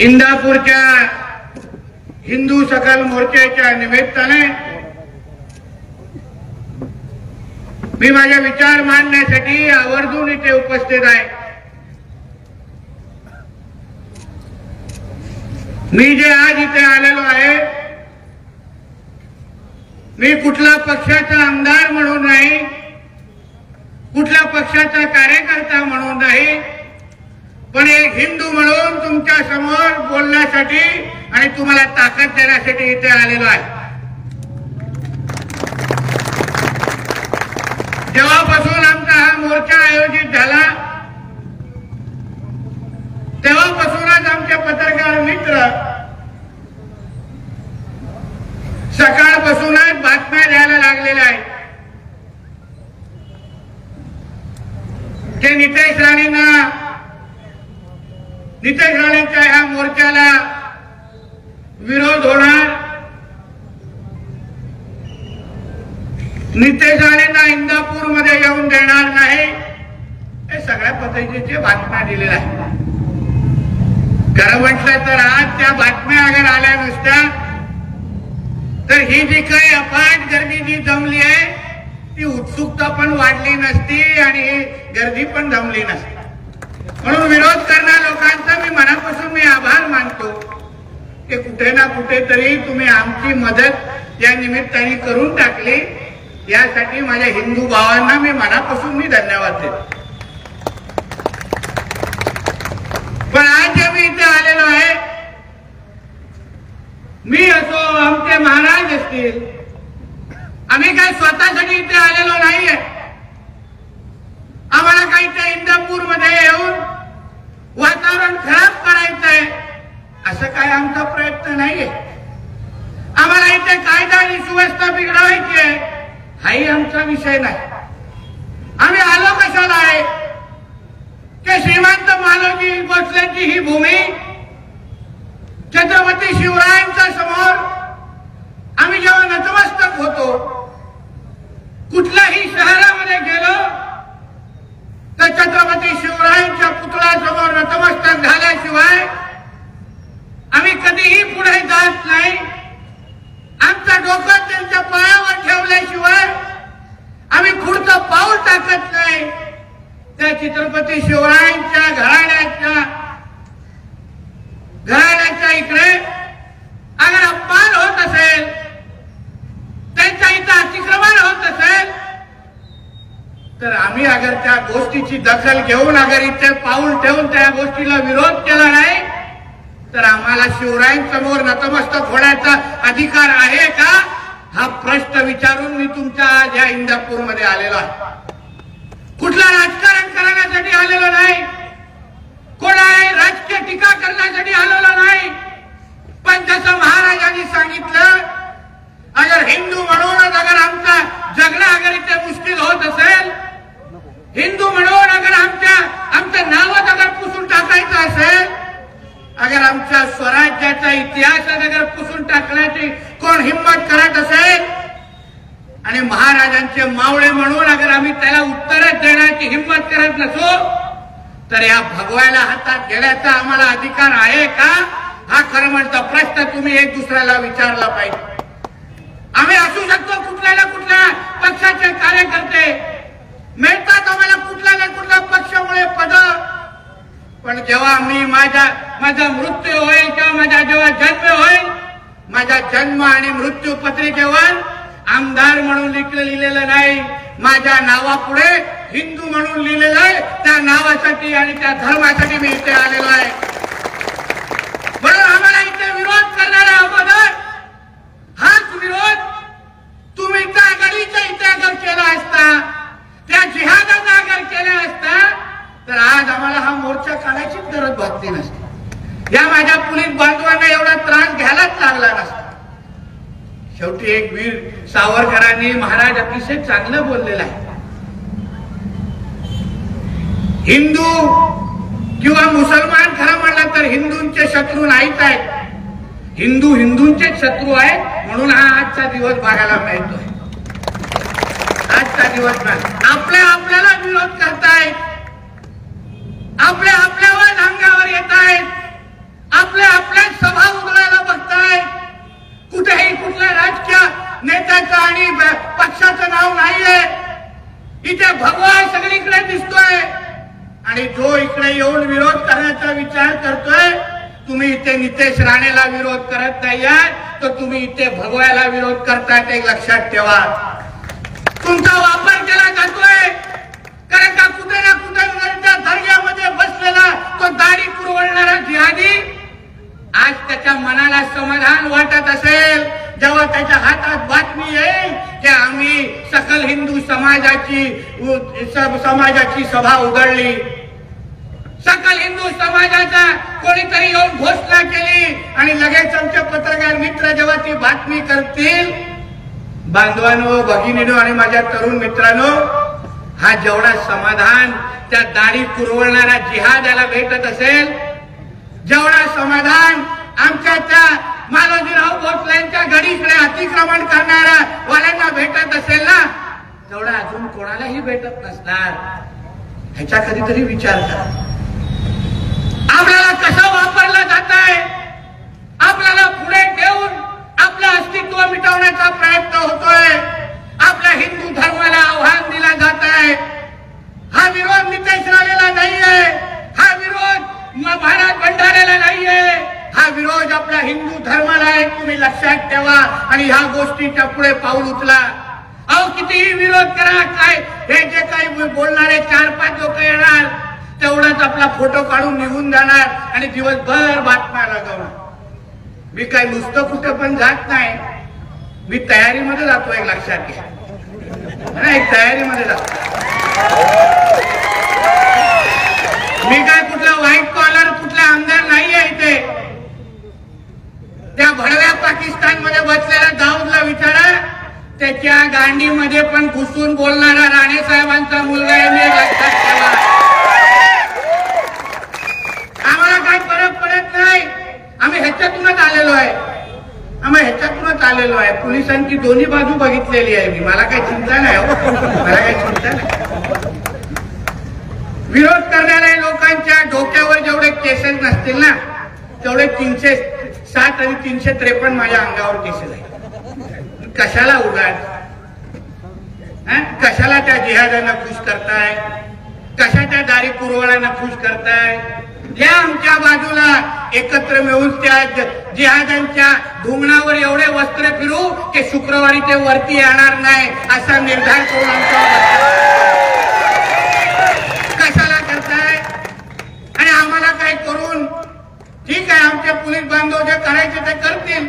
इंदापूरच्या हिंदू सकल मोर्चाच्या निमित्ताने मी माझे विचार मांडण्यासाठी आवर्जून इथे उपस्थित आहे। मी जे आज इथे आलेलो आहे, मी कुठला पक्षाचा आमदार म्हणून नाही, कुठल्या पक्षाचा कार्यकर्ता म्हणून नाही, पण एक हिंदू म्हणून तुमच्या समोर बोलण्यासाठी आणि तुम्हाला ताकद देण्यासाठी इथे आलेलो आहे। जेव्हापासून आमचा हा मोर्चा आयोजित झाला तेव्हापासूनच आमचे पत्रकार मित्र सकाळपासूनच बातम्या द्यायला लागलेल्या आहेत की नितेश राणेंच्या ह्या मोर्चाला विरोध होणार, नितेश राणेंना इंदापूरमध्ये येऊन देणार नाही, हे सगळ्या पद्धतीचे बातम्या दिलेल्या आहेत। खरं म्हटलं तर आज त्या बातम्या अगर आल्या नसत्या तर ही जी काही अफाट गर्दी जी जमली आहे ती उत्सुकता पण वाढली नसती आणि गर्दी पण जमली नसती। म्हणून विरोध करणाऱ्या लोकांचा मी मनापासून मी आभार मानतो की कुठे ना कुठेतरी तुम्ही आमची मदत या निमित्ताने करून टाकली, यासाठी माझ्या हिंदू भावांना मी मनापासून मी धन्यवाद देतो। पण आज जे मी इथे आलेलो आहे, मी असो आमचे महाराज असतील, आम्ही काय स्वतःसाठी इथे आलेलो नाहीये। आम्हाला काही ते इंदापूर मध्ये येऊन वातावरण खराब करायचंय असं काय आमचा प्रयत्न नाहीये। आम्हाला इथे कायदा आणि सुव्यवस्था बिघडवायची आहे हाही आमचा विषय नाही। आम्ही आलो कशाला आहे की श्रीमंत मालोजी भोसलेंची ही भूमी छत्रपती शिवरायांच्या समोर आम्ही जेव्हा नतमस्तक होतो, कुठल्याही शहरामध्ये गेलो तर छत्रपती शिवरायांच्या पुतळ्यासमोर नतमस्तक झाल्याशिवाय आम्ही कधीही पुढे जात नाही। आमचा डोकं त्यांच्या पायावर ठेवल्याशिवाय आम्ही पुढचं पाऊल टाकत नाही। त्या छत्रपती शिवरायांच्या घराण्याच्या इकडे अगर अपमान होत असेल, त्यांच्या इथं अतिक्रमण होत असेल तर आम्ही अगर त्या गोष्टीची दखल घेऊन अगर इथे पाऊल ठेवून त्या गोष्टीला विरोध केला नाही तर आम्हाला शिवरायांसमोर नतमस्तक होण्याचा अधिकार आहे का, हा प्रश्न विचारून मी तुमच्या आज या इंदापूरमध्ये आलेलो आहे। कुठला राजकारण करण्यासाठी आलेलो नाही, कोणालाही राजकीय टीका करण्यासाठी आलेलो नाही, पण जसं महाराजांनी सांगितलं, अगर हिंदू म्हणूनच अगर आमचा जगणं अगर इथे मुश्किल होत असेल, हिंदू म्हणून अगर आमचं नावच अगर पुसून टाकायचं असेल, अगर आमच्या स्वराज्याचा इतिहास अगर पुसून टाकण्याची कोण हिम्मत करत असेल आणि महाराजांचे मावळे म्हणून अगर आम्ही त्याला उत्तर देण्याची हिम्मत करत नसो तर या भगवायला हातात घेण्याचा आम्हाला अधिकार आहे का, हा खरं म्हणता प्रश्न तुम्ही एक दुसऱ्याला विचारला पाहिजे। आम्ही असू शकतो कुठल्या ना कुठल्या पक्षाचे कार्यकर्ते, मिळतात आम्हाला कुठल्या ना कुठल्या पक्षामुळे पद, पण जेव्हा मी माझा मृत्यू होईल किंवा माझा जेव्हा जन्म होईल, माझ्या जन्म आणि मृत्यू पत्रिकेवर आमदार म्हणून लिहिलेलं नाही, माझ्या नावापुढे हिंदू म्हणून लिहिलेलं आहे। त्या नावासाठी आणि त्या धर्मासाठी मी इथे आलेलो आहे। म्हणून आम्हाला इथे विरोध करणाऱ्या अगोदर हाच विरोध तुम्ही त्या गडीच्या इथे अगर केला असता, त्या जिहादाचा अगर केला असता तर आज आम्हाला हा मोर्चा काढायचीच गरज भासली नसती, या माझ्या पोलीस बांधवांना एवढा त्रास घ्यायलाच लागला नसता। शेवटी एक वीर सावरकरांनी महाराज अतिशय चांगलं बोललेलं आहे, हिंदू किंवा मुसलमान खरं म्हणलं तर हिंदूंचे शत्रू नाहीत आहेत, हिंदू हिंदूंचे शत्रू आहेत। म्हणून हा आजचा दिवस बघायला मिळतोय, आजचा दिवस आपल्याला विरोध करतायत, आपल्यावर अंगावर येत आहेत, आपल्या इथे भगवा सगळीकडे दिसतोय आणि जो इकडे येऊन विरोध करण्याचा विचार करतोय, तुम्ही इथे नितेश राणेला विरोध करत नाही तर तुम्ही इथे भगव्याला विरोध करतायत, एक लक्षात ठेवा. तुमचा वापर केला जातोय कारण का कुठे ना कुठे दर्ग्यामध्ये बसलेला तो दाढी पुरवणारा जिहादी आज त्याच्या मनाला समाधान वाटत असेल जेव्हा त्याच्या हातात बातमी येईल की आम्ही सकल हिंदू समाजाची सभा उघडली, सकल हिंदू समाजाचा कोणीतरी येऊन घोषणा केली आणि लगेच आमचे पत्रकार मित्र जेव्हा ती बातमी करतील, बांधवांनो, भगिनीनो आणि माझ्या तरुण मित्रांनो, हा जेवढा समाधान त्या दाढी पुरवणारा जिहाद्याला भेटत असेल, जेवढा समाधान आमच्या त्या मालोजीराव भोसलेंच्या गडीकडे अतिक्रमण करणाऱ्या वाल्यांना भेटत असेल ना, तेवढा अजून कोणालाही भेटत नसणार. ह्याचा कधीतरी विचार करा. आपल्याला कसं वापरलं जात आहे, आपल्याला पुढे ठेवून आपलं अस्तित्व मिटवण्याचा प्रयत्न होतोय, आपल्या हिंदू धर्माला आव्हान दिला जात आहे. हा विरोध नितेश राणेला नाहीये, हा विरोध महाराज भंडारेला नाहीये, हा विरोध आपल्या हिंदू धर्माला आहे. तुम्ही लक्षात ठेवा आणि ह्या गोष्टीच्या पुढे पाऊल उचला. अहो कितीही विरोध करा, काय हे जे काही बोलणारे 4-5 लोक येणार, तेवढाच आपला फोटो काढून निघून जाणार आणि दिवसभर बातम्या लागवणार. मी काय नुसतं कुठं पण जात नाही, मी तयारीमध्ये जातो, एक लक्षात घ्या. एक तयारीमध्ये जातो. मी काय कुठला व्हाईट कॉलर कुठला आमदार नाहीये इथे. त्या भडव्या पाकिस्तान मध्ये बसलेल्या दाऊदला विचारा, त्याच्या गांडीमध्ये पण घुसून बोलणारा राणे साहेबांचा मुलगा आहे. मी लक्षात ठेवा. आम्हाला काही फरक पडत नाही. आम्ही ह्याच्यातूनच आलेलो आहे. पोलिसांची दोन्ही बाजू बघितलेली आहे मी. मला काही चिंता नाही हो, मला काही चिंता नाही. विरोध करणाऱ्या लोकांच्या डोक्यावर जेवढे केसेस नसतील ना, तेवढे 307 आणि 353 माझ्या अंगावर केसेस आहेत. कशाला उगाच, कशाला त्या जिहाद्यांना खुश करताय, कशाच्या दारी पुरवणाऱ्यांना खुश करताय. या आमच्या बाजूला एकत्र मिळून त्या जिहाद्यांच्या धुंगणावर एवढे वस्त्र फिरू की शुक्रवारी ते वरती येणार नाही असा निर्धार करून आमचा कशाला करताय. आणि आम्हाला काय करून ठीक आहे, आमचे पोलीस बांधव जे करायचे ते करतील.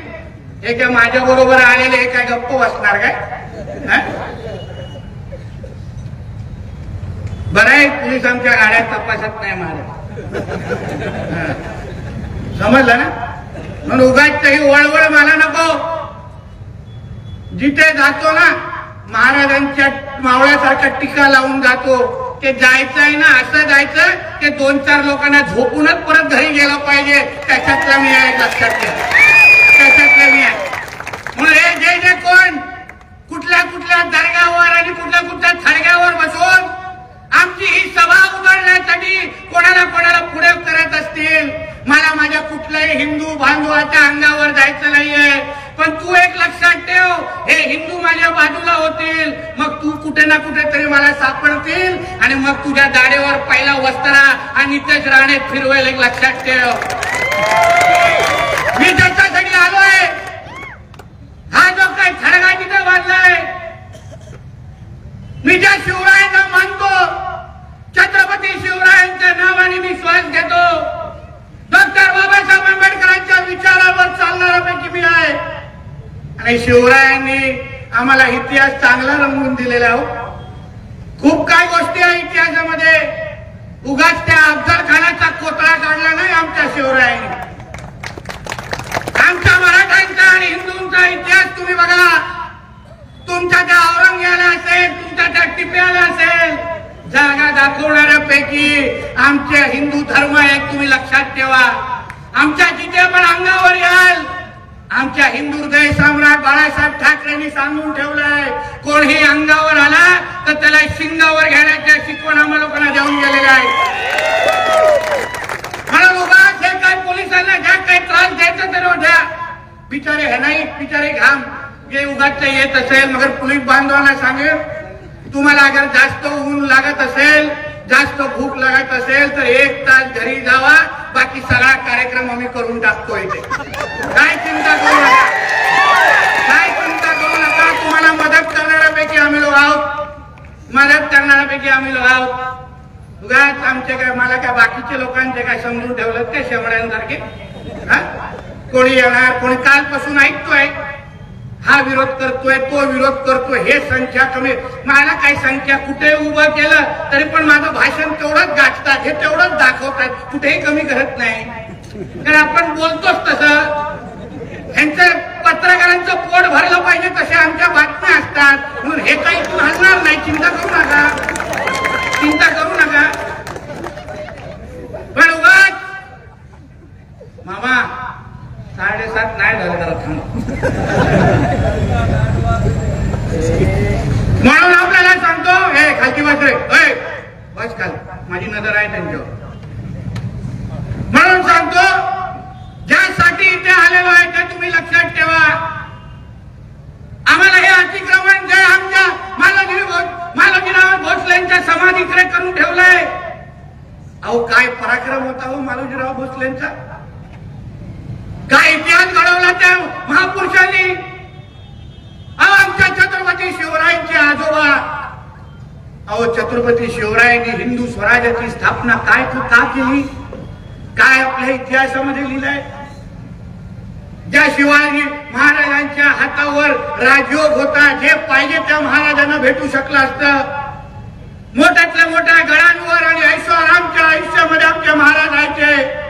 हे काय माझ्या बरोबर आलेले हे काय गप्प बसणार काय? बरं आहे, पोलीस आमच्या गाड्या तपासत नाही महाराज, समजलं ना. म्हणून उगाच ही वळवळ मला नको. जिथे जातो ना महाराजांच्या मावळ्यासारखा टीका लावून जातो, ते जायचं आहे ना, असं जायचं ते 2-4 लोकांना झोपूनच परत घरी गेलं पाहिजे. त्याच्यातला मी आहे, लक्षात घ्या, त्याच्यातला मी आहे. म्हणून हे जे कोण कुठल्या दर्ग्यावर आणि कुठल्या थडग्यावर बसून आमची ही सभा उघडण्यासाठी कोणाला पुढे करत असतील, मला माझ्या कुठल्याही हिंदू बांधवाच्या अंगावर जायचं नाहीये. पण तू एक लक्षात ठेव, हे हिंदू माझ्या बाजूला होतील, मग तू कुठे ना कुठे तरी मला सापडतील आणि मग तुझ्या दाढेवर पहिला वस्त्रा आणि नितेश राणे फिरवेल, एक लक्षात ठेव. मी त्याच्यासाठी आलोय. हा जो काही थडगा तिथे बांधलाय, मी ज्या शिवरायांना मानतो, छत्रपती शिवरायांच्या नावाने मी श्वास घेतो, डॉक्टर बाबासाहेब आंबेडकरांच्या विचारावर चालणाऱ्यापैकी मी आहे. आणि शिवरायांनी आम्हाला इतिहास चांगला रंगवून दिलेला हो. खूप काही गोष्टी आहे इतिहासामध्ये. उगाच त्या अफजल खानाचा कोतळा काढला नाही आमच्या शिवरायांनी. आमच्या मराठ्यांचा आणि हिंदूंचा इतिहास तुम्ही बघा. तुमच्या त्या औरंगजेबाला असेल, तुमच्या त्या टिप्याला असेल, जागा दाखवणाऱ्यापैकी आमचे हिंदू धर्म आहे, तुम्ही लक्षात ठेवा. आमच्या जिथे पण अंगावर याल, आमच्या हिंदू हृदय सम्राट बाळासाहेब ठाकरेंनी सांगून ठेवलंय, कोणही अंगावर आला तर त्याला शिंगावर घेण्याच्या शिकवण आम्हा लोकांना देऊन गेलेल्या आहे. म्हणून उगाच हे काय पोलिसांना ज्या काही त्रास द्यायचा तर द्या, बिचारे हे नाही, बिचारे घाम जे उगाच येत असेल. मगर पोलीस बांधवांना सांगेल, तुम्हाला अगर जास्त ऊन लागत असेल, जास्त भूक लागत असेल तर 1 तास घरी जावा, बाकी सगळा कार्यक्रम आम्ही करून टाकतो इथे. काय चिंता करू नका, काय चिंता करू नका. तुम्हाला मदत करणाऱ्यापैकी आम्ही लोक आहोत, मदत करणाऱ्यापैकी आम्ही लोक आहोत. उगाच आमचे काय, मला काय बाकीचे लोकांचे काय समजून ठेवलं ते शेवड्यांसारखे. कोणी येणार, कोणी कालपासून ऐकतोय हा विरोध करतोय, तो विरोध करतोय, हे संख्या कमी. मला काही संख्या कुठे उभं केलं तरी पण माझं भाषण तेवढंच गाजतात, हे तेवढंच दाखवतात, कुठेही कमी करत नाही. कारण आपण बोलतोच तसं. ह्यांचं पत्रकारांचं पोट भरलं पाहिजे तसे आमच्या बातम्या असतात, म्हणून हे काही तू हलणार नाही. चिंता करू नका, चिंता करू नका. पण उगाच मामा 7:30 नाही झालं, जरा थांब. म्हणून आपल्याला सांगतो, हे खालची बस रे, बस खाल, माझी नजर आहे त्यांच्यावर. म्हणून सांगतो, ज्यासाठी इथे आलेलो आहे ते तुम्ही लक्षात ठेवा. आम्हाला हे अतिक्रमण जे आमच्या मालोजीराव भोसलेंच्या समाधीकडे करून ठेवलंय. अहो काय पराक्रम होता हो मालोजीराव भोसलेंचा, काय इतिहास घडवला त्या महापुरुषांनी. आमच्या छत्रपती शिवरायांचे आजोबा, अहो छत्रपती शिवरायांनी हिंदू स्वराज्याची स्थापना काय का केली, काय आपल्या इतिहासामध्ये लिहिलंय. ज्या शिवाजी महाराजांच्या हातावर राजयोग होता, जे पाहिजे त्या महाराजांना भेटू शकलं असतं. मोठ्यातल्या मोठ्या गडांवर आणि ऐशोआरामच्या आयुष्यामध्ये आमचे महाराज राहायचे.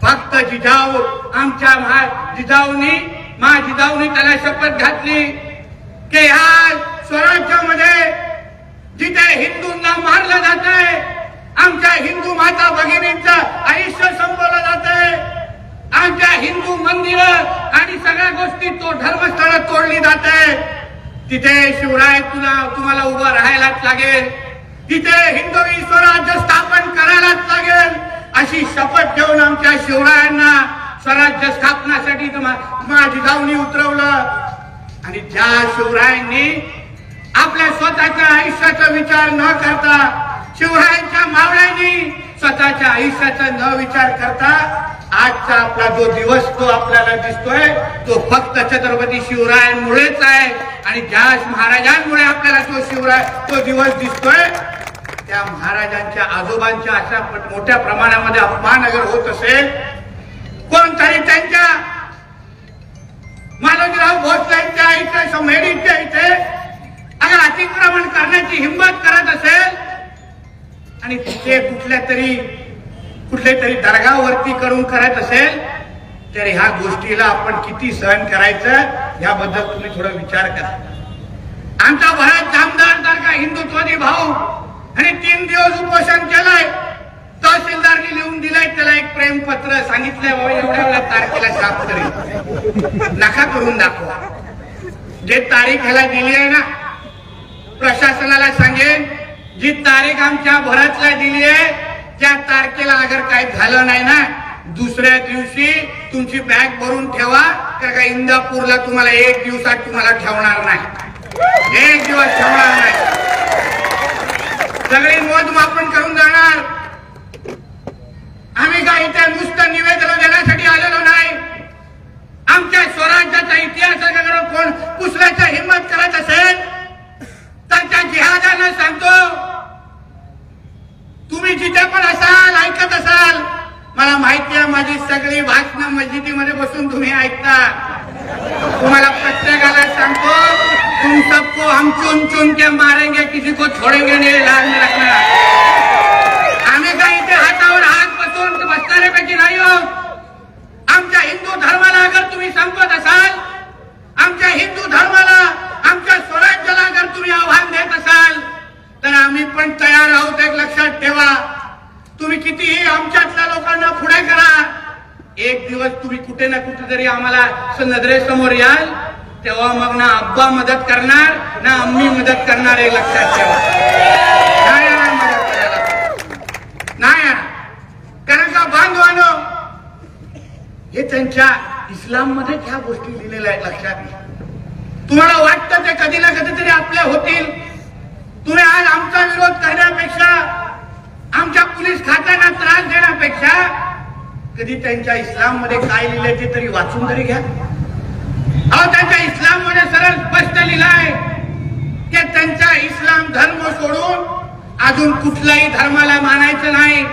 फक्त जिजाऊ, आमच्या जिजाऊनी त्याला शपथ घातली की ह्या स्वराज्यामध्ये जिथे हिंदूंना मारलं जात आहे, आमच्या हिंदू माता भगिनींचं आयुष्य संपवलं जात आहे, आमच्या हिंदू मंदिर आणि सगळ्या गोष्टी तो धर्मस्थळ तोडली जात आहे, तिथे शिवराय तुम्हाला उभं राहायलाच लागेल, तिथे हिंदवी स्वराज्य स्थापन करायलाच लागेल, अशी शपथ घेऊन आमच्या शिवरायांना स्वराज्य स्थापनासाठी जिजाऊनी उतरवलं. आणि ज्या शिवरायांनी आपल्या स्वतःच्या आयुष्याचा विचार न करता, शिवरायांच्या मावळ्यांनी स्वतःच्या आयुष्याचा न विचार करता आजचा आपला जो दिवस तो आपल्याला दिसतोय तो फक्त छत्रपती शिवरायांमुळेच आहे. आणि ज्या महाराजांमुळे आपल्याला तो दिवस दिसतोय, त्या महाराजांच्या आजोबांच्या अशा मोठ्या प्रमाणामध्ये अपमान अगर होत असेल, कोणतरी त्यांच्या मालोजीराव भोसलेंच्या इथे समेडीच्या इथे अगर अतिक्रमण करण्याची हिंमत करत असेल आणि तिथे कुठल्या तरी दर्गावरती करून करत असेल, तर ह्या गोष्टीला आपण किती सहन करायचं याबद्दल तुम्ही थोडा विचार करा. आमचा भरत जामदार सारखा हिंदुत्वादी भाऊ आणि 3 दिवस उपोषण केलंय, तहसीलदारनी लिहून दिलंय त्याला एक प्रेमपत्र, सांगितलंय बाबा एवढ्या तारखेला छाप करेल, नका करून दाखवा. जे तारीख ह्याला दिली आहे ना, प्रशासनाला सांगेन जी तारीख आमच्या भरतला दिली आहे त्या तारखेला अगर काही झालं नाही ना, दुसऱ्या दिवशी तुमची बॅग भरून ठेवा, तर का इंदापूरला तुम्हाला 1 दिवसात तुम्हाला ठेवणार नाही, 1 दिवस ठेवणार नाही. सगळी मोजमापन करून जाणार. आम्ही काय इथे नुसतं निवेदन देण्यासाठी आलेलो नाही. आमच्या स्वराज्याचा इतिहास अगर कोण पुसण्याची हिंमत करत असेल तर त्या जिहादांना सांगतो, तुम्ही जिथे पण असाल, ऐकत असाल, मला माहिती आहे माझी सगळी भाषणं मस्जिदीमध्ये बसून तुम्ही ऐकता. तुम्हाला प्रत्येकाला सांगतो, तुम सबको हम चुन चुन के मारेंगे, किसी को छोड़ेंगे नहीं, लाज नहीं रखना. आम्ही काय इथे हातावर हात बसून बसणाऱ्यापैकी नाही आहोत. आमच्या हिंदू धर्माला अगर तुम्ही संपत असाल, आमच्या हिंदू धर्माला, आमच्या स्वराज्याला अगर तुम्ही आव्हान देत असाल, तर आम्ही पण तयार आहोत. एक लक्षात ठेवा, तुम्ही कितीही आमच्यातल्या लोकांना पुढे करा, एक दिवस तुम्ही कुठे ना कुठे तरी आम्हाला नजरेसमोर याल, तेव्हा मग ना अब्बा मदत करणार ना अम्मी मदत करणार, हे लक्षात ठेवा. नाही येणार मदत करायला, नाही येणार. कारण का बांधवानो, हे त्यांच्या इस्लाम मध्ये ह्या गोष्टी लिहिलेल्या आहेत, लक्षात घ्या. तुम्हाला वाटतं ते कधी ना कधीतरी आपल्या होतील, तुम्ही आज आमचा विरोध करण्यापेक्षा, आमच्या पोलीस खात्यांना त्रास देण्यापेक्षा कधी त्यांच्या इस्लाम मध्ये काय लिहिलंय ते तरी वाचून तरी घ्या. अहो, त्यांच्या इस्लाम मध्ये सरळ स्पष्ट लिहिलंय की त्यांचा इस्लाम धर्म सोडून अजून कुठल्याही धर्माला मानायचं नाही.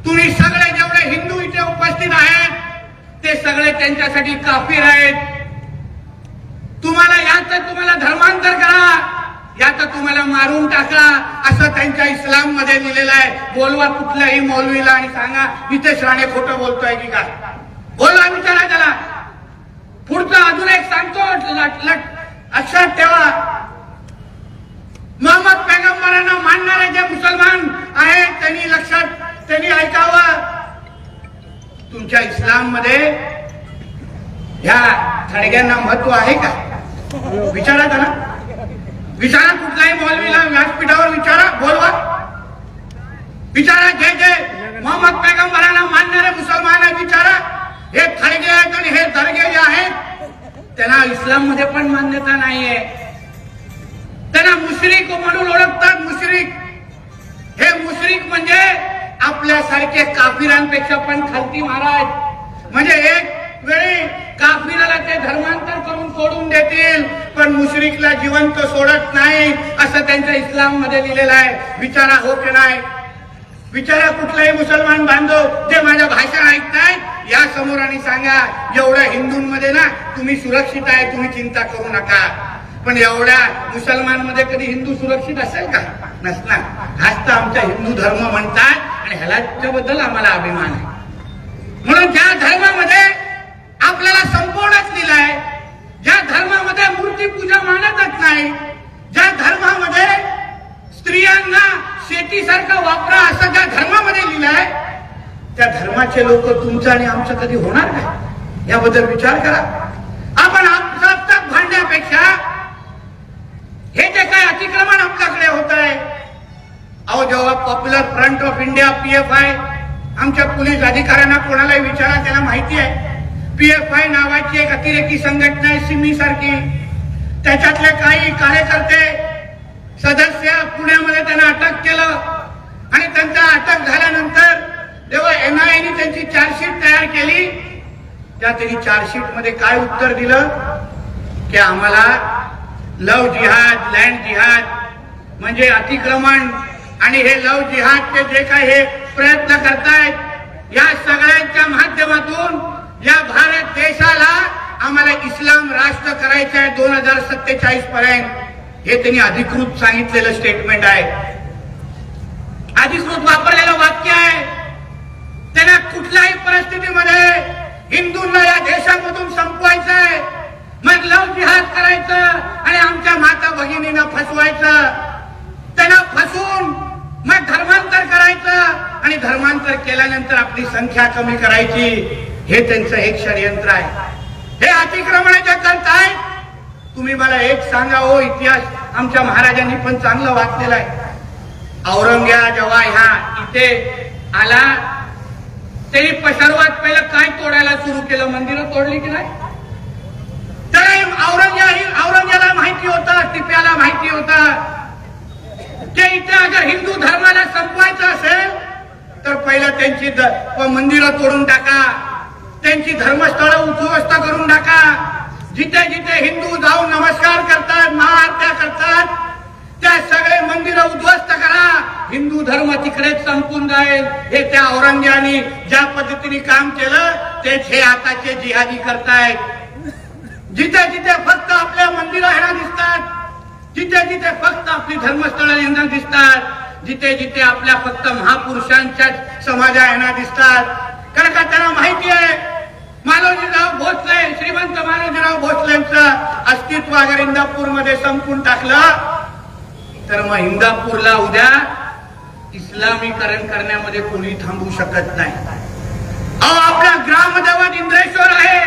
तुम्ही सगळे जेवढे हिंदू इथे उपस्थित आहेत ते सगळे त्यांच्यासाठी काफिर आहेत. तुम्हाला याचं धर्मांतर करा, याचं तुम्हाला मारून टाका, असं त्यांच्या इस्लाम मध्ये लिहिलेलं आहे. बोलवा कुठल्याही मौलवीला आणि सांगा इथे श्राणे खोटं बोलतोय की काय. बोलवा, विचारा त्याला. पुढचं अजून एक सांगतो, लक्षात ठेवा, मोहम्मद पैगंबरांना मानणारे जे मुसलमान आहेत त्यांनी ऐकावं. तुमच्या इस्लाम मध्ये ह्या थडग्यांना महत्व आहे का? विचारा त्याला. विचारा कुठल्याही मौलवीला व्यासपीठावर विचारा, बोलवा, विचारा. जे मोहम्मद पैगंबरांना मानणारे मुसलमान आहेत विचारा. हे थडगे आहेत आणि हे दर्गे जे आहेत त्यांना इस्लाम मध्ये पण मान्यता नाहीये. त्यांना मुश्रिक म्हणून ओळखतात. मुश्रिक, हे मुश्रिक म्हणजे आपल्यासारखे काफिरांपेक्षा पण खालती महाराज. म्हणजे एक वेळी काफिराला ते धर्मांतर करून सोडून देतील पण मुश्रिकला जिवंत सोडत नाही, असं त्यांच्या इस्लाम मध्ये लिहिलेलं आहे. विचारा, हो की नाही? विचारा कुठलाही मुसलमान बांधव जे माझं भाषण ऐकतायत या समोर आणि सांगा एवढ्या हिंदूंमध्ये ना तुम्ही सुरक्षित आहे, तुम्ही चिंता करू नका. पण एवढ्या मुसलमानमध्ये कधी हिंदू सुरक्षित असेल का? नसणार. हाच तर आमचा हिंदू धर्म म्हणतात आणि ह्याच्याबद्दल आम्हाला अभिमान आहे. म्हणून ज्या धर्मामध्ये आपल्याला संपवण्यात लिहिलंय, ज्या धर्मामध्ये मूर्ती पूजा मानतच नाही, ज्या धर्मामध्ये स्त्रियांना शेतीसारखं वापरा असं ज्या धर्मामध्ये लिहिलंय, त्या धर्माचे लोक तुमचं आणि आमचं कधी होणार नाही याबद्दल विचार करा. आपण आपसात भांडण्यापेक्षा हे जे काही अतिक्रमण आपल्याकडे होत आहे, अहो जेव्हा popular front of India PFI, आमच्या पोलीस अधिकाऱ्यांना कोणालाही विचारा त्याला माहिती आहे. PFI नावाची एक अतिरेकी संघटना आहे सिमी सारखी. त्याच्यातले काही कार्यकर्ते सदस्य पुण्यामध्ये त्यांना अटक केलं आणि त्यांचा अटक झाल्यानंतर जेव्हा NIA ने त्यांची चार्जशीट तयार केली, त्या त्यांनी चार्जशीट मध्ये काय उत्तर दिलं की आम्हाला लव जिहाद, लँड जिहाद म्हणजे अतिक्रमण आणि हे लव जिहादचे जे काही हे प्रयत्न करतायत या सगळ्यांच्या माध्यमातून या भारत देशाला आम्हाला इस्लाम राष्ट्र करायचं आहे 2047 पर्यंत. हे त्यांनी अधिकृत सांगितलेलं स्टेटमेंट आहे, अधिकृत वापरलेलं वाक्य आहे. त्यांना कुठल्याही परिस्थितीमध्ये हिंदूंना या देशामधून संपवायचं आहे, मग लव जिहाद करायचं आणि आमच्या माता भगिनींना फसवायचं, त्यांना फसवून मग धर्मांतर करायचं आणि धर्मांतर केल्यानंतर आपली संख्या कमी करायची. हे त्यांचं एक षडयंत्र आहे. हे अतिक्रमण जे करतायत, तुम्ही मला एक सांगा हो, इतिहास आमच्या महाराजांनी पण चांगलं वाचलेला आहे. औरंगजेब जेव्हा ह्या इथे आला त्यांनी सर्वात पहिलं काय तोडायला सुरू केलं? मंदिरं तोडली की नाही? तर औरंगजेबाला माहिती होतं, टिप्याला माहिती होतं की इथे अगर हिंदू धर्माला संपवायचं असेल तर पहिलं त्यांची मंदिरं तोडून टाका, त्यांची धर्मस्थळं उद्ध्वस्त करून टाका. जिथे जिथे हिंदू जाऊन नमस्कार करतात, महाआरत्या करतात, त्या सगळे मंदिरं उद्ध्वस्त करा. हिंदू धर्म तिकडेच संपून जाईल. हे त्या औरंगजेबाने ज्या पद्धतीने काम केलं तेच हे आताचे जिहादी करतायत. जिथे जिथे फक्त आपल्या मंदिरं ह्यांना दिसतात, जिथे जिथे फक्त आपली धर्मस्थळं यांना दिसतात, जिथे जिथे आपल्या फक्त महापुरुषांच्या समाजा यांना दिसतात. कारण का त्यांना माहिती आहे मालोजीराव भोसले, श्रीमंत मालोजीराव भोसलेंचं अस्तित्व अगर इंदापूरमध्ये संपून टाकलं तर मग इंदापूरला उद्या इस्लामीकरण करण्यामध्ये कोणी थांबू शकत नाही. अहो, आपला ग्रामदैवत इंद्रेश्वर आहे.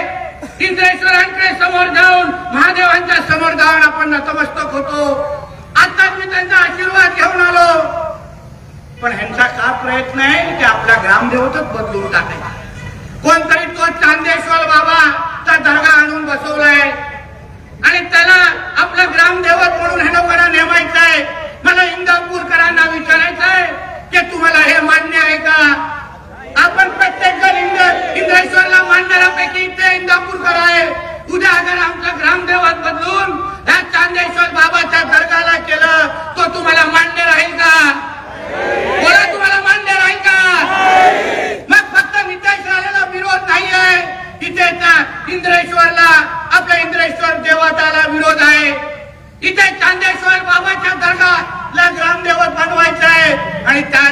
इंद्रेश्वरांकडे समोर जाऊन महादेवांच्या समोर जाऊन आपण नतमस्तक होतो. आताच मी त्यांचा आशीर्वाद घेऊन आलो. पण ह्यांचा का प्रयत्न आहे की आपला ग्रामदेवतच बदलून टाकायचा. कोणतरी तो चांदेश्वर बाबाचा दर्गा आणून बसवलाय आणि त्याला आपला ग्रामदेवत म्हणून हे लोकांना नेमायचं आहे. मला इंदापूरकरांना विचारायचं आहे की तुम्हाला हे मान्य आहे का? आपण प्रत्येक जण इंद्रेश्वरला मानणाऱ्यापैकी ते इंदापूरकर आहे. उद्या अगर आमचं ग्रामदेवत बदलून ह्या चांदेश्वर बाबाच्या दर्गाला केलं तो तुम्हाला मान्य राहील का? बोला, तुम्हाला मान्य राहील का? मग फक्त नितेश राणेला विरोध नाहीये, इथे इंद्रेश्वरला आपल्या इंद्रेश्वर देवताला विरोध आहे. इथे चांदेश्वर बाबाच्या दर्गाला ग्रामदेवत बनवायचं आहे आणि त्या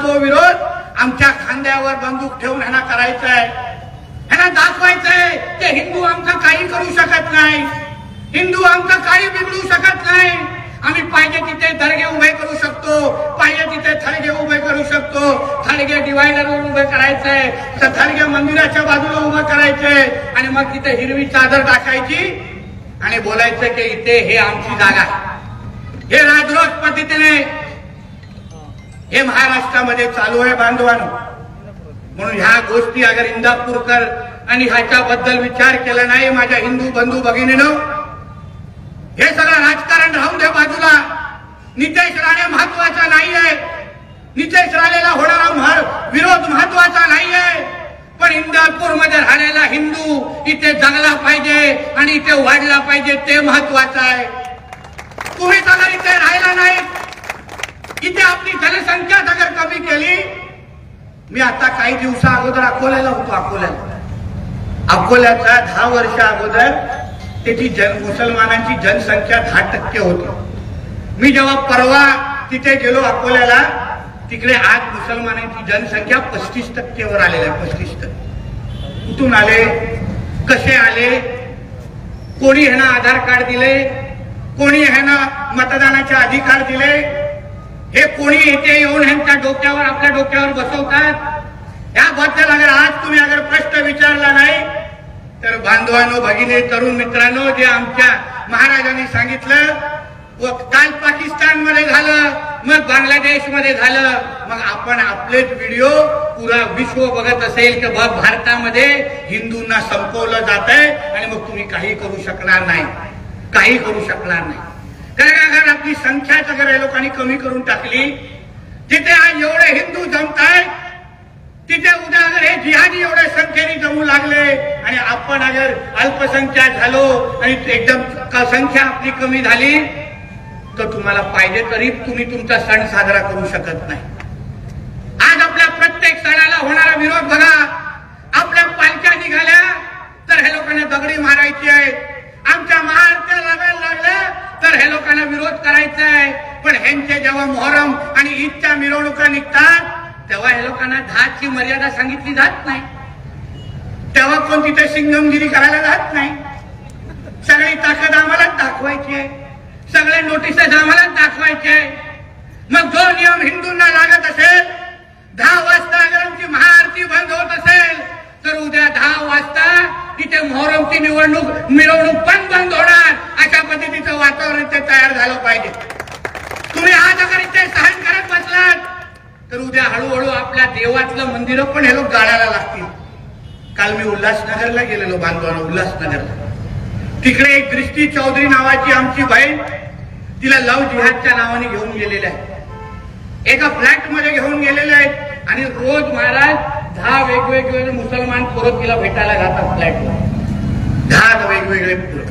तो विरोध आमच्या खांद्यावर बंदूक ठेवून ह्यांना करायचा आहे. ह्यांना दाखवायचंय की हिंदू आमचं काही करू शकत नाही, हिंदू आमचं काही बिघडू शकत नाही. आम्ही पाहिजे तिथे दर्गे उभे करू शकतो, पाहिजे तिथे थडगे उभे करू शकतो. थडगे डिवायडरवर उभे करायचंय, तर थडगे मंदिराच्या बाजूला उभं करायचंय आणि मग तिथे हिरवी चादर टाकायची आणि बोलायचं की इथे हे आमची जागा. हे राजरोस पद्धतीने हे महाराष्ट्रामध्ये चालू आहे बांधवांनो. म्हणून ह्या गोष्टी अगर इंदापूरकर आणि ह्याच्याबद्दल विचार केला नाही माझ्या हिंदू बंधू भगिनीनो, हे सगळं राजकारण राहून दे बाजूला. नितेश राणे महत्वाचा नाहीये, नितेश राणेला होणारा विरोध महत्वाचा नाहीये, पण इंदापूरमध्ये राहिलेला हिंदू इथे जगला पाहिजे आणि इथे वाढला पाहिजे ते महत्वाचं आहे. तुम्ही अगर इथे राहिला नाही, इथे आपली जनसंख्या अगर कमी केली. मी आता काही दिवसा अगोदर अकोल्याला होतो. अकोल्याचा 10 वर्ष अगोदर त्याची मुसलमानांची जनसंख्या 10% होती. मी जेव्हा परवा तिथे गेलो अकोल्याला, तिकडे आज मुसलमानांची जनसंख्या 35% वर आलेली आहे. 35%. कुठून आले, कसे आले, कोणी ह्यांना आधार कार्ड दिले, कोणी ह्यांना मतदानाचे अधिकार दिले, हे कोणी इथे येऊन ह्यांच्या डोक्यावर आपल्या डोक्यावर बसवतात. याबद्दल अगर आज तुम्ही अगर प्रश्न विचारला नाही तर बांधवांनो, भगिनी, तरुण मित्रांनो, जे आमच्या महाराजांनी सांगितलं व काल पाकिस्तानमध्ये झालं, मग बांगलादेशमध्ये झालं, मग आपण आपलेच व्हिडिओ पुरा विश्व बघत असेल की बघ भारतामध्ये हिंदूंना संपवलं जात आहे आणि मग तुम्ही काही करू शकणार नाही, काही करू शकणार नाही. कारण अगर आपली संख्याच अगर या लोकांनी कमी करून टाकली, जिथे आज एवढे हिंदू जमतायत तिथे उद्या अगर हे जिहादी एवढ्या संख्येने जमू लागले आणि आपण अगर अल्पसंख्याक झालो आणि एकदम संख्या आपली कमी झाली तर तुम्हाला पाहिजे तरी तुम्ही तुमचा सण साजरा करू शकत नाही. आज आपल्या प्रत्येक सणाला होणारा विरोध बघा. आपल्या पालख्या निघाल्या तर हे लोकांना दगडी मारायची आहे, आमच्या महाआरत्या लागायला लागल्या तर हे लोकांना विरोध करायचा आहे. पण ह्यांचे जेव्हा मोहरम आणि ईदच्या मिरवणुका निघतात तेव्हा हे लोकांना 10ची मर्यादा सांगितली जात नाही, तेव्हा कोण तिथे सिंगमगिरी करायला जात नाही. सगळी ताकद आम्हालाच दाखवायची आहे, सगळे नोटिसेस आम्हालाच दाखवायचे आहे. मग जो नियम हिंदूंना लागत असेल, 10 वाजता अगर आमची महाआरती बंद होत असेल तर उद्या 10 वाजता तिथे मोहरमची मिरवणूक पण बंद होणार. अशा पद्धतीचं वातावरण ते तयार झालं पाहिजे. तुम्ही आज अगर इथे सहन करत बसलात तर उद्या हळूहळू आपल्या देवातलं मंदिर पण हे लोक गाळायला लागतील. काल मी उल्हासनगरला गेलेलो बांधवांना, उल्हासनगरला. तिकडे एक दृष्टी चौधरी नावाची आमची बहीण, तिला लव जिहादच्या नावाने घेऊन गेलेले आहेत, एका फ्लॅट मध्ये घेऊन गेलेले आहेत आणि रोज महाराज 10 वेगवेगळे मुसलमान पोरं तिला भेटायला जातात फ्लॅटवर, 10 वेगवेगळे पोरं.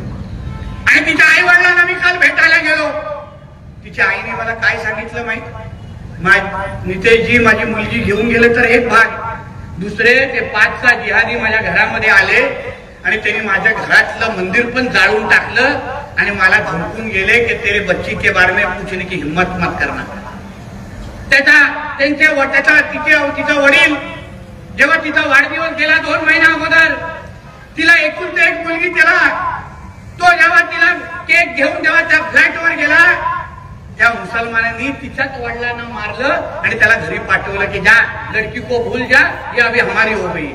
आणि तिच्या आई वडिलांना मी काल भेटायला गेलो. तिच्या आईने मला काय सांगितलं माहिती? नितेशजी, माझी मुलगी घेऊन गेले तर एक भाग, दुसरे ते 5-6 जिहादी माझ्या घरामध्ये आले आणि त्यांनी माझ्या घरातलं मंदिर पण जाळून टाकलं आणि मला धमकून गेले की तेरे बच्ची के बारे में पूछने की हिम्मत मत करना. तिचा वडील जेव्हा तिचा वाढदिवस गेला 2 महिन्या अगोदर, तिला एकुलती एक मुलगी, तो जेव्हा तिला केक घेऊन जेव्हा त्या फ्लॅटवर गेला, त्या मुसलमानांनी तिच्याच वडिलांना मारलं आणि त्याला घरी पाठवलं की जा लड़की को भूल जा, ये अभी हमारी हो गई.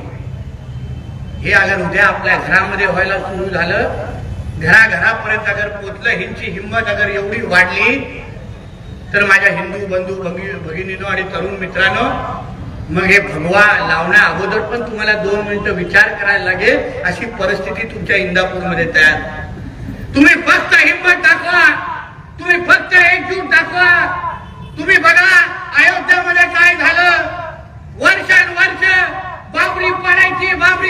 हे अगर उद्या आपल्या घरामध्ये व्हायला सुरू झालं, घराघरापर्यंत अगर पोचलं, ह्यांची हिंमत अगर एवढी वाढली तर माझ्या हिंदू बंधू भगिनीनो आणि तरुण मित्रांनो, मग हे भगवा लावण्या अगोदर पण तुम्हाला 2 मिनिटं विचार करायला लागेल अशी परिस्थिती तुमच्या इंदापूरमध्ये तयार. तुम्ही फक्त हिंमत दाखवा, तुम्ही फक्त एकजूट दाखवा. तुम्ही बघा अयोध्यामध्ये काय झालं. वर्षानुवर्ष बाबरी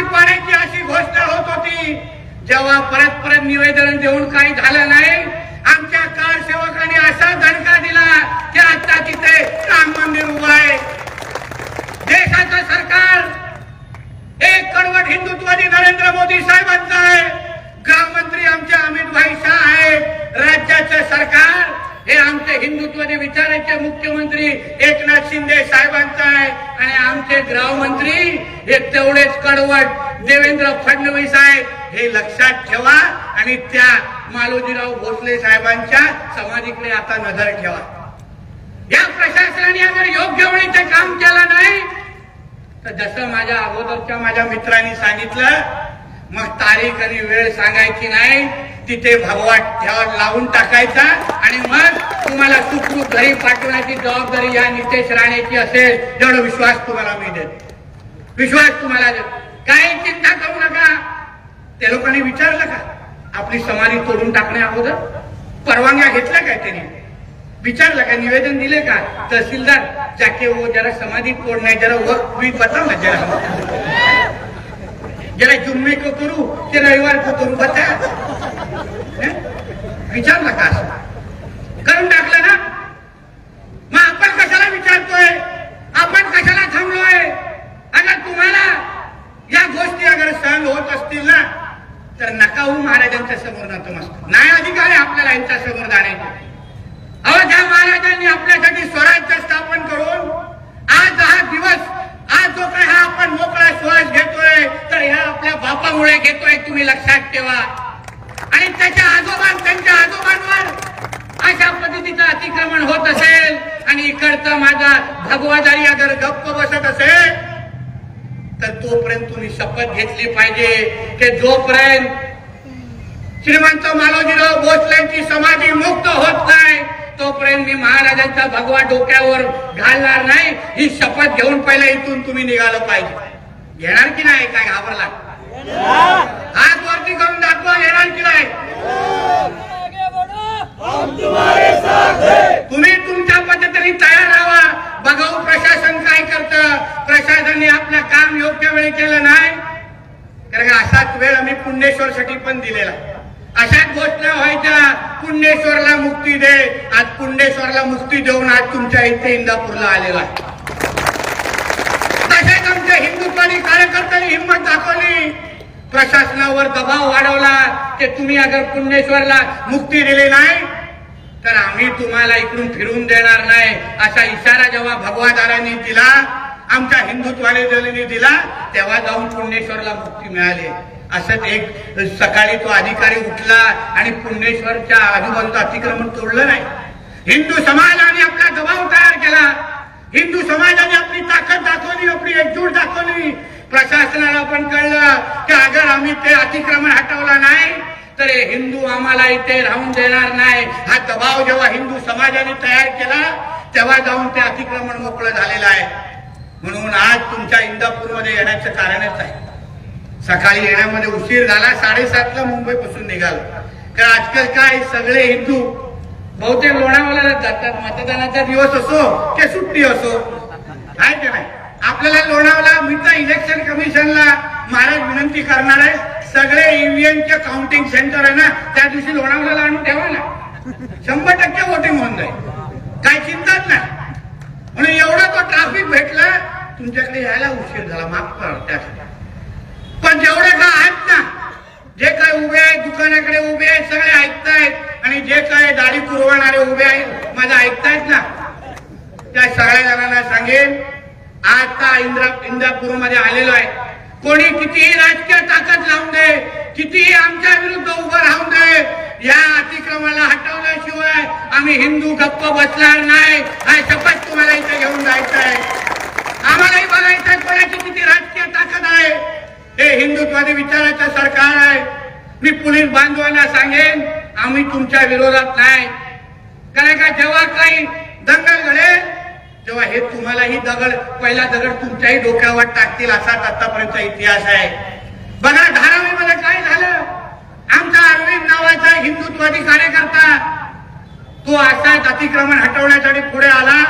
पाडायची अशी घोषणा होत होती. जेव्हा परत निवेदन देऊन काही झालं नाही, आमच्या कारसेवकांनी असा दणका दिला की आता तिथे राम मंदिर उभं आहे. देशाचं सरकार एक कडवट हिंदुत्ववादी नरेंद्र मोदी साहेबांचा आहे. गृहमंत्री आमचे अमित भाई शाह आहे. राज्याचं सरकार हे आमचे हिंदुत्ववादी विचाराचे मुख्यमंत्री एकनाथ शिंदे साहेबांचं आहे. आणि आमचे गृहमंत्री हे तेवढेच कडवट देवेंद्र फडणवीस आहेत. हे लक्षात ठेवा आणि त्या मालोजीराव भोसले साहेबांच्या समाधीकडे आता नजर ठेवा. या प्रशासनाने अगर योग्य वेळी ते काम केलं नाही तर जसं माझ्या अगोदरच्या माझ्या मित्रांनी सांगितलं, मग तारीख आणि वेळ सांगायची नाही, तिथे भगवा ठेवा लावून टाकायचा आणि मग तुम्हाला सुखरूप घरी पाठवण्याची जबाबदारी या नितेश राणेची असेल. एवढा विश्वास तुम्हाला मी देतो. विश्वास तुम्हाला देतो. काही चिंता करू नका. त्या लोकांनी विचारलं का आपली समाधी तोडून टाकण्या अगोदर परवानग्या घेतल्या काय? त्यांनी विचारलं का? निवेदन दिले का? तहसीलदार जाके वो जरा समाधी तोड़ना है, जरा वक्त भी बताओ ना, जरा जुम्मे को करू की रविवार को करू, बता. विचारलं का? करून टाकलं ना. मग आपण कशाला विचारतोय? आपण कशाला थांबलोय? अगर तुम्हाला या गोष्टी अगर सहन होत असतील ना तर नकाहू महाराजांच्या समोर नतमस्तक. नाही अधिकार आहे आपल्याला यांच्या समोर जाण्याचे. अहो, ज्या महाराजांनी आपल्यासाठी स्वराज्य स्थापन करून आज हा दिवस, आज जो काही हा आपण मोकळा श्वास घेतोय तर ह्या आपल्या बापामुळे घेतोय. तुम्ही लक्षात ठेवा. आणि त्यांच्या आजोबांवर अशा पद्धतीचं अतिक्रमण होत असेल आणि इकडचा माझा भगवादारी अगर गप्प बसत असेल तर तोपर्यंत तुम्ही शपथ घेतली पाहिजे की जोपर्यंत श्रीमंत मालोजीराव भोसलेंची समाधी मुक्त होत नाही तोपर्यंत मी महाराजांचा भगवा डोक्यावर घालणार नाही. ही शपथ घेऊन पहिले इथून तुम्ही निघालं पाहिजे. घेणार की नाही? काय घाबरला? हात वरती करून दाखवा. घेणार की नाही? तुम्ही तुमच्या पद्धतीने तयार राहा. बघाऊ प्रशासन काय करतं. प्रशासनाने आपलं काम योग्य वेळी केलं नाही. कारण असाच वेळ आम्ही पुण्येश्वरसाठी पण दिलेला. अशाच घोषणा व्हायच्या, पुण्येश्वरला मुक्ती दे. आज पुण्येश्वरला मुक्ती देऊन आज तुमच्या इथे इंदापूरला आलेला आहे. तसेच आमच्या हिंदुत्वादी कार्यकर्त्यांनी हिंमत दाखवली, प्रशासनावर दबाव वाढवला की तुम्ही अगर पुण्येश्वरला मुक्ती दिली नाही तर आम्ही तुम्हाला इकडून फिरून देणार नाही. असा इशारा जेव्हा भगवादारांनी दिला, आमच्या हिंदुत्वादी दलांनी दिला, तेव्हा जाऊन पुण्येश्वरला मुक्ती मिळाली. असंच एक सकाळी तो अधिकारी उठला आणि पुण्येश्वरच्या आजूबाजूचं अतिक्रमण तोडलं नाही. हिंदू समाजाने आपला दबाव तयार केला. हिंदू समाजाने आपली ताकद दाखवली, आपली एकजूट दाखवली. प्रशासनाला पण कळलं की अगर आम्ही ते अतिक्रमण हटवलं नाही तर हिंदू आम्हाला इथे राहून देणार नाही. हा दबाव जेव्हा हिंदू समाजाने तयार केला तेव्हा जाऊन ते अतिक्रमण मोकळं झालेलं आहे. म्हणून आज तुमच्या इंदापूरमध्ये येण्याचं कारणच आहे. सकाळी येण्यामध्ये उशीर झाला, 7:30ला मुंबईपासून निघालो. कारण आजकाल काय सगळे हिंदू बहुतेक लोणावळ्याला जातात. मतदानाचा दिवस असो की सुट्टी असो, आहे की नाही. आपल्याला लोणावळा मी तर इलेक्शन कमिशनला महाराज विनंती करणार आहे, सगळे ईव्हीएमचे काउंटिंग सेंटर आहे ना त्या दिवशी लोणावळ्याला आणून ठेवा ना. 100% वोटिंग होऊन जाईल. काही चिंताच नाही. म्हणून एवढा तो ट्रॅफिक भेटला. तुमच्याकडे यायला उशीर झाला, माफ करा त्यासाठी. पण जेवढे काय आहेत ना, जे काय उभे आहेत दुकानाकडे उभे आहेत सगळे ऐकतायत आणि जे काय दाढी पुरवणारे उभे आहेत माझं ऐकतायत ना, त्या सगळ्या जणांना सांगेन आता इंदापूरमध्ये आलेलो आहे. कोणी कितीही राजकीय ताकद लावून दे, कितीही आमच्या विरुद्ध उभं राहून दे, या अतिक्रमणाला हटवल्याशिवाय आम्ही हिंदू गप्प बसणार नाही. हा शपथ तुम्हाला इथे घेऊन जायचं आहे. आम्हालाही बघायचं आहे कोणाची किती राजकीय ताकद आहे. हे हिंदुत्वादी विचाराचं सरकार आहे. मी पोलीस बांधवांना सांगेन आम्ही तुमच्या विरोधात नाही. कारण का जेव्हा काही दंगल घडेल तेव्हा हे तुम्हालाही पहिला दगड तुमच्याही डोक्यावर टाकतील असाच आतापर्यंतचा इतिहास आहे. बघा धारावीमध्ये काय झालं. आमचा अरविंद नावाचा हिंदुत्वादी कार्यकर्ता तो असाच अतिक्रमण हटवण्यासाठी पुढे आला.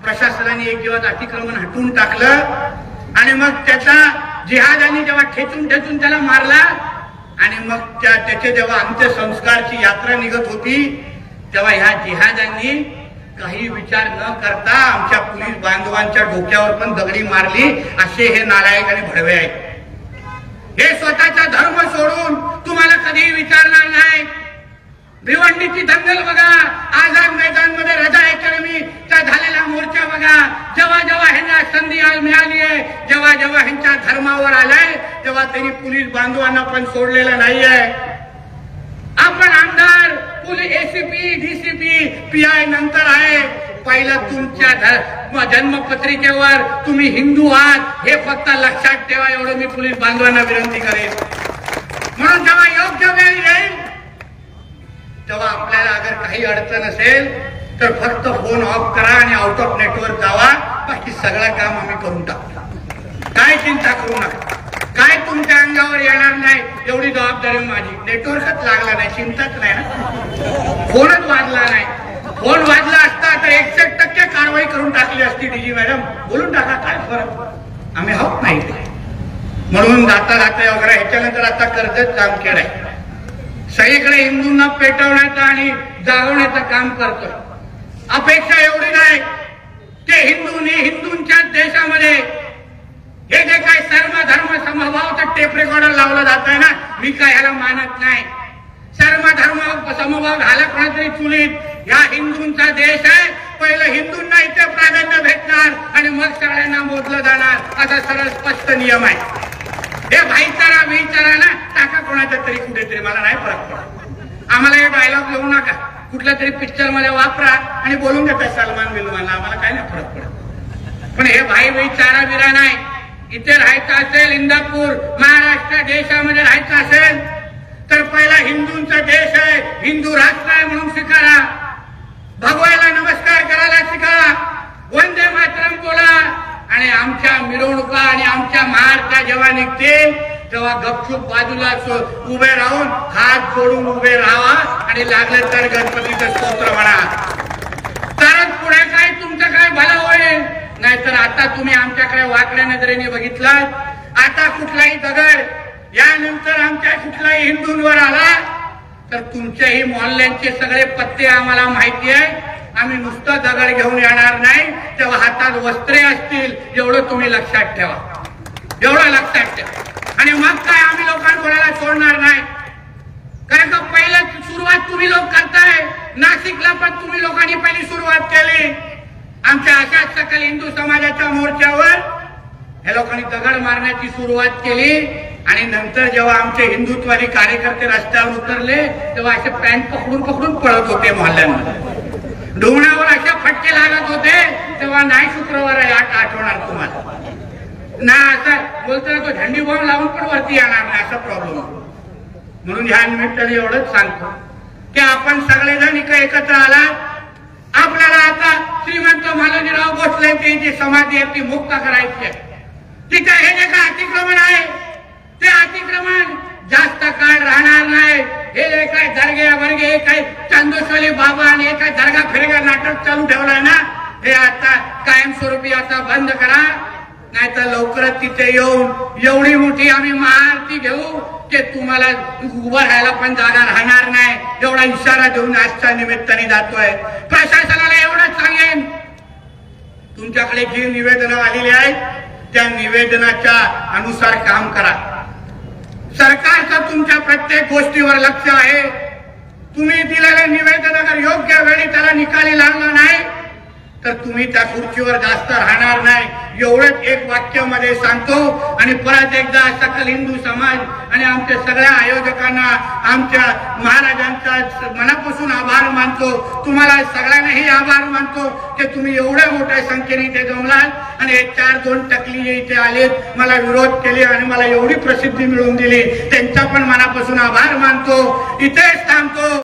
प्रशासनाने एक दिवस अतिक्रमण हटवून टाकलं आणि मग त्याचा जिहादांनी जेव्हा खेचून त्याला मारला आणि मग त्याचे जेव्हा अंत्यसंस्कारची यात्रा निघत होती तेव्हा ह्या जिहादांनी काही विचार न करता आमच्या पोलीस बांधवांच्या डोक्यावर पण दगडी मारली. असे हे नालायक आणि भडवे आहेत. हे स्वतःचा धर्म सोडून तुम्हाला कधीही विचारणार नाही. भिवंडीची दंगल बघा, आझाद मैदान मध्ये रजा अकॅडमीचा झालेला मोर्चा बघा. जेव्हा जेव्हा ह्यांना संधी मिळाली आहे, जेव्हा जेव्हा ह्यांच्या धर्मावर आलाय तेव्हा त्यांनी पोलीस बांधवांना पण सोडलेलं नाहीये. आपण आमदार, पोलीस एसीपी, डीसीपी, पीआय नंतर आहे. पहिलं तुमच्या जन्मपत्रिकेवर तुम्ही हिंदू आहात हे फक्त लक्षात ठेवा, एवढं मी पोलीस बांधवांना विनंती करेन. म्हणून जेव्हा योग्य वेळ येईल तेव्हा आपल्याला अगर काही अडचण असेल तर फक्त फोन ऑफ करा आणि आउट ऑफ नेटवर्क जावा. बाकी सगळं काम आम्ही करून टाकू. काय चिंता करू नका. काय तुमच्या अंगावर येणार नाही एवढी जबाबदारी माझी. नेटवर्कच लागला नाही, चिंताच नाही ना. फोनच वाजला नाही. फोन वाजला असता तर 61% कारवाई करून टाकली असती. डीजी मॅडम बोलून टाका, काय फरक, आम्ही आहोत नाही ते. म्हणून जाता जाता वगैरे ह्याच्यानंतर आता कर्जत जामखेड आहे. सगळीकडे हिंदूंना पेटवण्याचं आणि जागवण्याचं काम करतोय. अपेक्षा एवढी नाही की हिंदूंच्या देशामध्ये हे जे काही सर्व धर्म समभावाचं टेप रेकॉर्डर लावलं जात आहे ना, मी काय ह्याला मानत नाही. सर्व धर्म समभाव घाला कोणातरी चुलीत. या हिंदूंचा देश आहे. पहिलं हिंदूंना इथे प्राधान्य भेटणार आणि मग सगळ्यांना मोजलं जाणार, असा सरळ स्पष्ट नियम आहे. हे भाईचारा विचारा ना टाका कोणाच्या तरी कुठेतरी, मला नाही फरक पडत. आम्हाला हे डायलॉग लिहू नका, कुठल्या तरी पिक्चर मध्ये वापरा आणि बोलून देता सलमान बिलमानला, आम्हाला काय नाही फरक पडत. पण हे भाई विचारा बिरा नाही. इथे राहायचं असेल, इंदापूर महाराष्ट्र देशामध्ये राहायचं असेल तर पहिला हिंदूंचा देश आहे, हिंदू राष्ट्र आहे म्हणून स्वीकारा. भगवायला नमस्कार करायला शिका. वंदे मातरम बोला. आणि आमच्या मिरवणुका आणि आमच्या महाआरत्या जेव्हा निघतील तेव्हा गपचूप बाजूला उभे राहून हात जोडून उभे राहा आणि लागलं तर गणपतीचं स्तोत्र म्हणा. तरच पुढे काय तुमचं काय भलं होईल. नाहीतर आता तुम्ही आमच्याकडे वाकड्या नजरेने बघितलं. आता कुठलाही दगड यानंतर आमच्या कुठलाही हिंदूंवर आला तर तुमच्याही मोहल्ल्यांचे सगळे पत्ते आम्हाला माहिती आहे. आम्ही नुसतं दगड घेऊन येणार नाही, तेव्हा हातात वस्त्रे असतील, एवढं तुम्ही लक्षात ठेवा. एवढं लक्षात ठेवा. आणि मग काय आम्ही लोकांना सोडणार नाही. कारण का पहिलं सुरुवात तुम्ही लोक करताय. नाशिकला पण तुम्ही लोकांनी पहिली सुरुवात केली. आमच्या अशाच सकल हिंदू समाजाच्या मोर्चावर या लोकांनी दगड मारण्याची सुरुवात केली आणि नंतर जेव्हा आमचे हिंदुत्ववादी कार्यकर्ते रस्त्यावर उतरले तेव्हा असे पॅन्ट पकडून पकडून पळत होते मोहल्ल्यांमध्ये. ढोंगणावर अशा फटके लागत होते तेव्हा नाही शुक्रवार आहे आठवणार तुम्हाला ना. असं बोलताना तो झंडी बॉम्ब लावून पण वरती येणार नाही, असा प्रॉब्लेम. म्हणून ह्या निमित्ताने एवढंच सांगतो की आपण सगळेजण इकडे एकत्र आला. आपल्याला आता श्रीमंत मालोजीराव भोसलेंची जी समाधी आहे ती मुक्त करायची आहे. तिथे हे जे काय अतिक्रमण आहे ते अतिक्रमण जास्त काळ राहणार नाही. हे जे काय दर्गे वर्गे काय चांदोशवाली बाबा आणि हे काय दर्गा फिरगा नाटक चालू ठेवलाय ना, हे आता कायमस्वरूपी आता बंद करा. नाहीतर लवकरच तिथे येऊन एवढी मोठी आम्ही महाआरती घेऊ की तुम्हाला उभं राहायला पण जागा राहणार नाही. एवढा इशारा देऊन आजच्या निमित्ताने जातोय. प्रशासनाला एवढंच सांगेन, तुमच्याकडे जी निवेदनं आलेली आहेत त्या निवेदनाच्या अनुसार काम करा. सरकारचं तुमच्या प्रत्येक गोष्टीवर लक्ष आहे. तुम्ही दिलेले निवेदन अगर योग्य वेळी त्याला निकाली लागलं नाही तर तुम्ही त्या खुर्चीवर जास्त राहणार नाही. एवढंच एक वाक्यामध्ये सांगतो आणि परत एकदा सकल हिंदू समाज आणि आमच्या सगळ्या आयोजकांना आमच्या महाराजांचा मनापासून आभार मानतो. तुम्हाला सगळ्यांनाही आभार मानतो की तुम्ही एवढ्या मोठ्या संख्येने इथे जमलात आणि हे 4-2 टकली इथे आलेत, मला विरोध केले आणि मला एवढी प्रसिद्धी मिळवून दिली, त्यांचा पण मनापासून आभार मानतो. इथेच थांबतो.